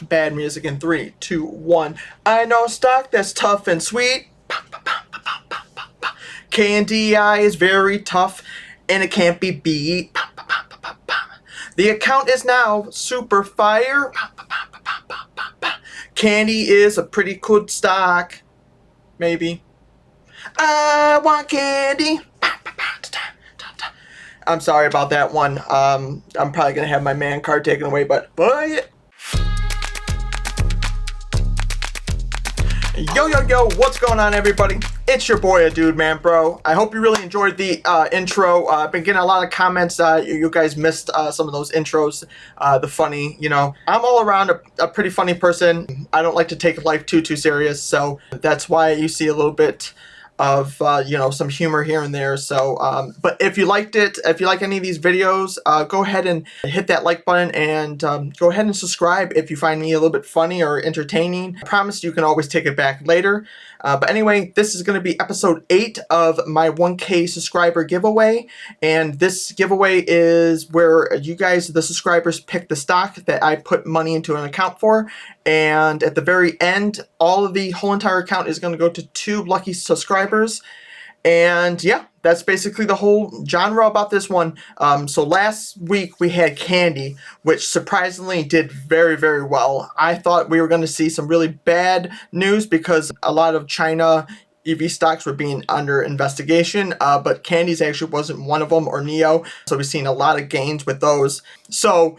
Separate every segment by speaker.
Speaker 1: Bad music in 3, 2, 1. I know stock that's tough and sweet. KNDI is very tough and it can't be beat. The account is now super fire. Candy is a pretty good stock. Maybe. I want candy. I'm sorry about that one. I'm probably gonna have my man card taken away, but buy it. Yo, what's going on, everybody? It's your boy, aDudemanbro. I hope you really enjoyed the intro. I've been getting a lot of comments. You guys missed some of those intros, the funny, I'm all around a pretty funny person. I don't like to take life too serious, so that's why you see a little bit of some humor here and there. So but if you liked it, if you like any of these videos, go ahead and hit that like button, and go ahead and subscribe if you find me a little bit funny or entertaining. I promise you can always take it back later. But anyway, this is going to be episode 8 of my 1K subscriber giveaway, and this giveaway is where you guys, the subscribers, pick the stock that I put money into an account for, and at the very end, all of the whole entire account is going to go to 2 lucky subscribers. And yeah, that's basically the whole genre about this one. So last week we had Candy, which surprisingly did very well. I thought we were going to see some really bad news because a lot of China EV stocks were being under investigation, but Candy's actually wasn't one of them, or Neo. So we've seen a lot of gains with those. So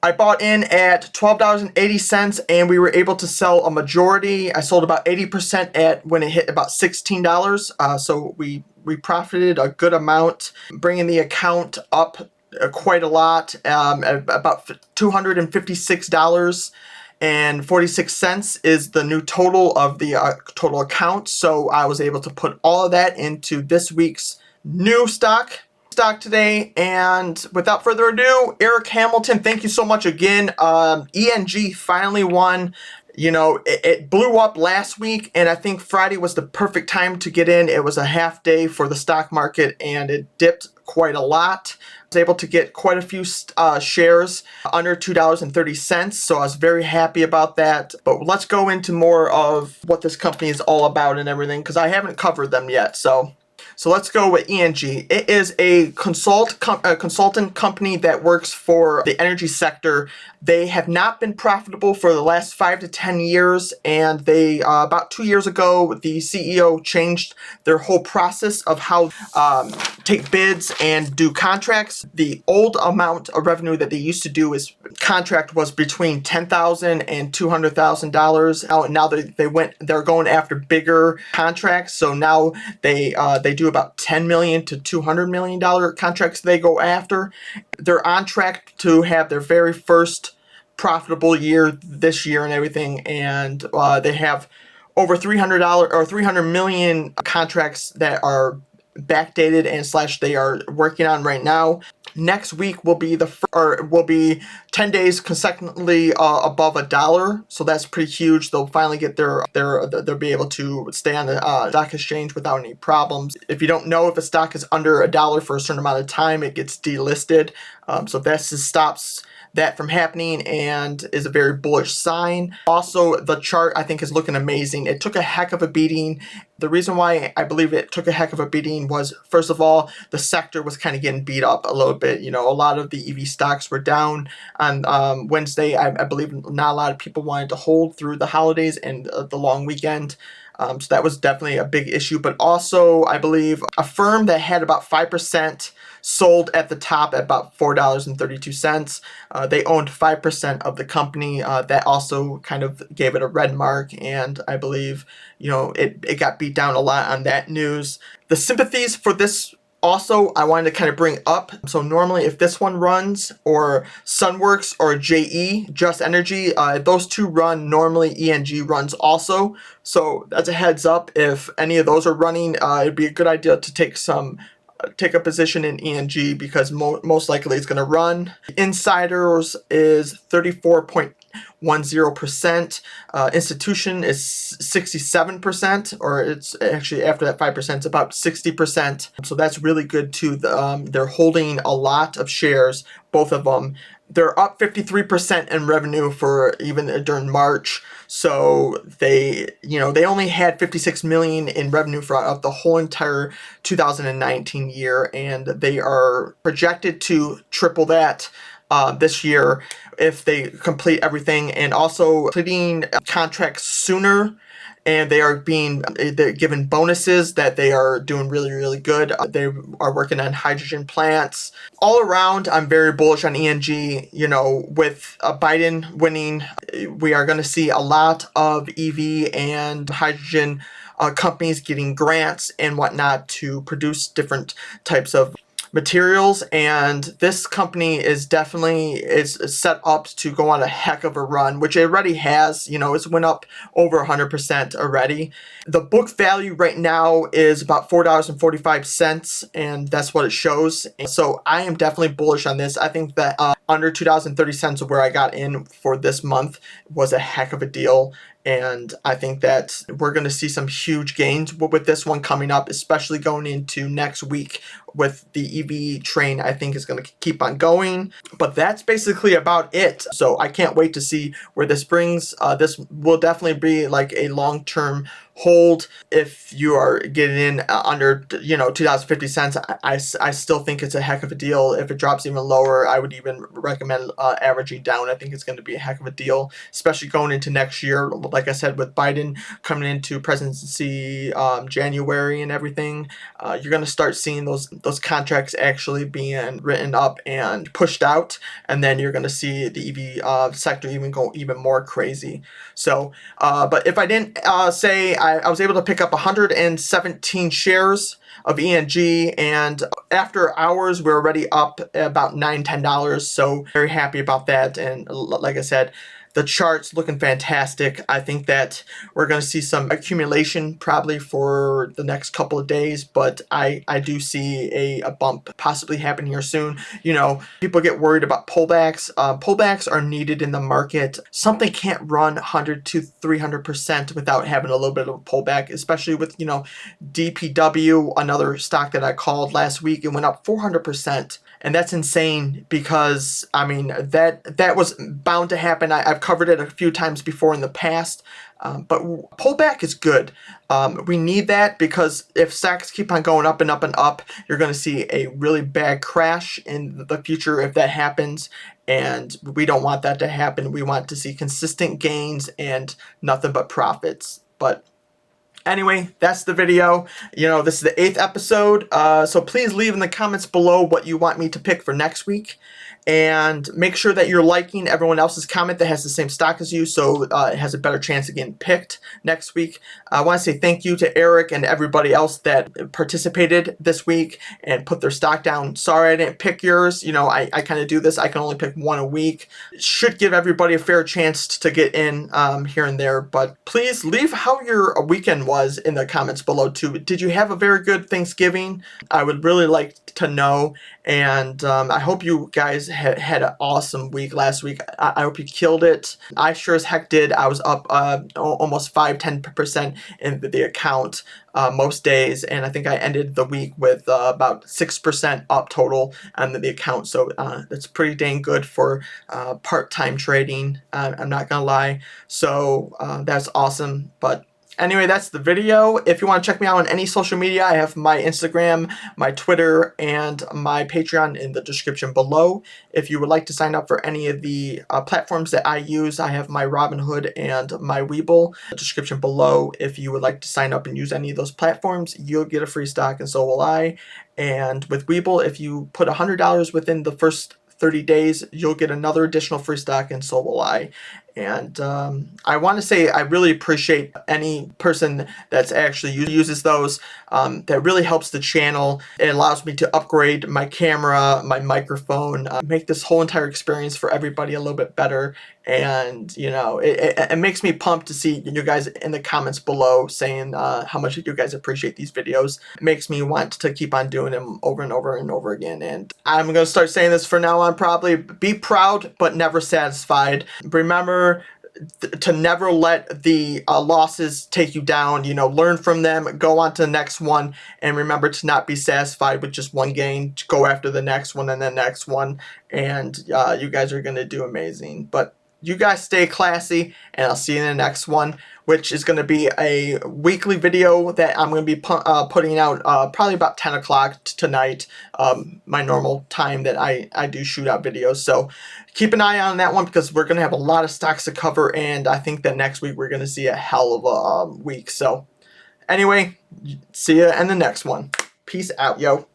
Speaker 1: I bought in at $12.80, and we were able to sell a majority. I sold about 80% at when it hit about $16. So we profited a good amount, bringing the account up quite a lot, at about $256.46 is the new total of the total account. So I was able to put all of that into this week's new stock today. And without further ado, Eric Hamilton, thank you so much again. ENG finally won. It blew up last week, and I think Friday was the perfect time to get in. It was a half day for the stock market, and it dipped quite a lot. I was able to get quite a few shares under $2.30, so I was very happy about that. But let's go into more of what this company is all about and everything, because I haven't covered them yet. So let's go with ENG. It is a consultant company that works for the energy sector. They have not been profitable for the last 5 to 10 years, and they about 2 years ago, the CEO changed their whole process of how take bids and do contracts. The old amount of revenue that they used to do is contract was between $10,000 and $200,000. Now they're going after bigger contracts. So now they do about $10 million to $200 million contracts they go after. They're on track to have their very first profitable year this year and everything, and they have over $300 million contracts that are backdated and / they are working on right now. Next week will be 10 days consecutively above $1, so that's pretty huge. They'll finally get they'll be able to stay on the stock exchange without any problems. If you don't know, if a stock is under $1 for a certain amount of time, it gets delisted. So this stops that from happening and is a very bullish sign. Also, the chart I think is looking amazing. It took a heck of a beating. The reason why I believe it took a heck of a beating was, first of all, the sector was kind of getting beat up a little bit. A lot of the EV stocks were down on Wednesday. I believe not a lot of people wanted to hold through the holidays and the long weekend. So that was definitely a big issue. But also, I believe a firm that had about 5% sold at the top at about $4.32. They owned 5% of the company. That also kind of gave it a red mark, and I believe it got beat down a lot on that news. The sympathies for this also I wanted to kind of bring up. So normally if this one runs, or Sunworks or JE, Just Energy, those two run, normally ENG runs also. So that's a heads up. If any of those are running, it'd be a good idea to take a position in ENG, because most likely it's going to run. Insiders is 34.10%. Institution is 67%, or it's actually after that 5%, it's about 60%. So that's really good too. They're holding a lot of shares, both of them. they're up 53% in revenue for even during March. So they only had 56 million in revenue for the whole entire 2019 year, and they are projected to triple that this year if they complete everything, and also completing contracts sooner. And they're given bonuses that they are doing really, really good. They are working on hydrogen plants. All around, I'm very bullish on ENG. With Biden winning, we are going to see a lot of EV and hydrogen companies getting grants and whatnot to produce different types of materials, and this company is set up to go on a heck of a run, which it already has. It's went up over 100% already. The book value right now is about $4.45, and that's what it shows. So I am definitely bullish on this. I think that under 2030 cents where I got in for this month was a heck of a deal. And I think that we're going to see some huge gains with this one coming up, especially going into next week with the EV train. I think is going to keep on going. But that's basically about it. So I can't wait to see where this brings. This will definitely be like a long-term hold. If you are getting in under 2050 cents, I still think it's a heck of a deal. If it drops even lower, I would even recommend averaging down. I think it's going to be a heck of a deal, especially going into next year. Like I said, with Biden coming into presidency January and everything, you're going to start seeing those contracts actually being written up and pushed out, and then you're going to see the EV sector even go even more crazy. So, but if I didn't say, I was able to pick up 117 shares of ENG, and after hours we're already up about $9-10. So very happy about that. And like I said, the chart's looking fantastic. I think that we're going to see some accumulation probably for the next couple of days, but I do see a bump possibly happening here soon. People get worried about pullbacks. Pullbacks are needed in the market. Something can't run 100 to 300% without having a little bit of a pullback, especially with, DPW, another stock that I called last week. It went up 400%. And that's insane because, that was bound to happen. I've covered it a few times before in the past, but pullback is good. We need that because if stocks keep on going up and up and up, you're going to see a really bad crash in the future if that happens. And we don't want that to happen. We want to see consistent gains and nothing but profits. But anyway, that's the video. This is the 8th episode, so please leave in the comments below what you want me to pick for next week. And make sure that you're liking everyone else's comment that has the same stock as you, so it has a better chance of getting picked next week. I want to say thank you to Eric and everybody else that participated this week and put their stock down. Sorry I didn't pick yours. I kind of do this. I can only pick one a week. It should give everybody a fair chance to get in here and there. But please leave how your weekend was in the comments below too. Did you have a very good Thanksgiving? I would really like to know. And I hope you guys had an awesome week last week. I hope you killed it. I sure as heck did. I was up almost 5-10% in the account most days, and I think I ended the week with about 6% up total on the account. So that's pretty dang good for part-time trading. I'm not gonna lie. So that's awesome. But anyway, that's the video. If you want to check me out on any social media, I have my Instagram, my Twitter, and my Patreon in the description below. If you would like to sign up for any of the platforms that I use, I have my Robinhood and my Webull in the description below. If you would like to sign up and use any of those platforms, you'll get a free stock, and so will I. And with Webull, if you put $100 within the first 30 days, you'll get another additional free stock, and so will I. And I want to say I really appreciate any person that's actually uses those. That really helps the channel. It allows me to upgrade my camera, my microphone, make this whole entire experience for everybody a little bit better. And, it makes me pumped to see you guys in the comments below saying how much you guys appreciate these videos. It makes me want to keep on doing them over and over and over again. And I'm going to start saying this from now on probably. Be proud, but never satisfied. Remember, to never let the losses take you down. You know, learn from them, go on to the next one, and remember to not be satisfied with just one gain. Go after the next one and the next one, and you guys are going to do amazing. But you guys stay classy, and I'll see you in the next one, which is going to be a weekly video that I'm going to be putting out probably about 10 o'clock tonight, my normal time that I do shoot out videos. So keep an eye on that one, because we're going to have a lot of stocks to cover, and I think that next week we're going to see a hell of a week. So anyway, see you in the next one. Peace out, yo.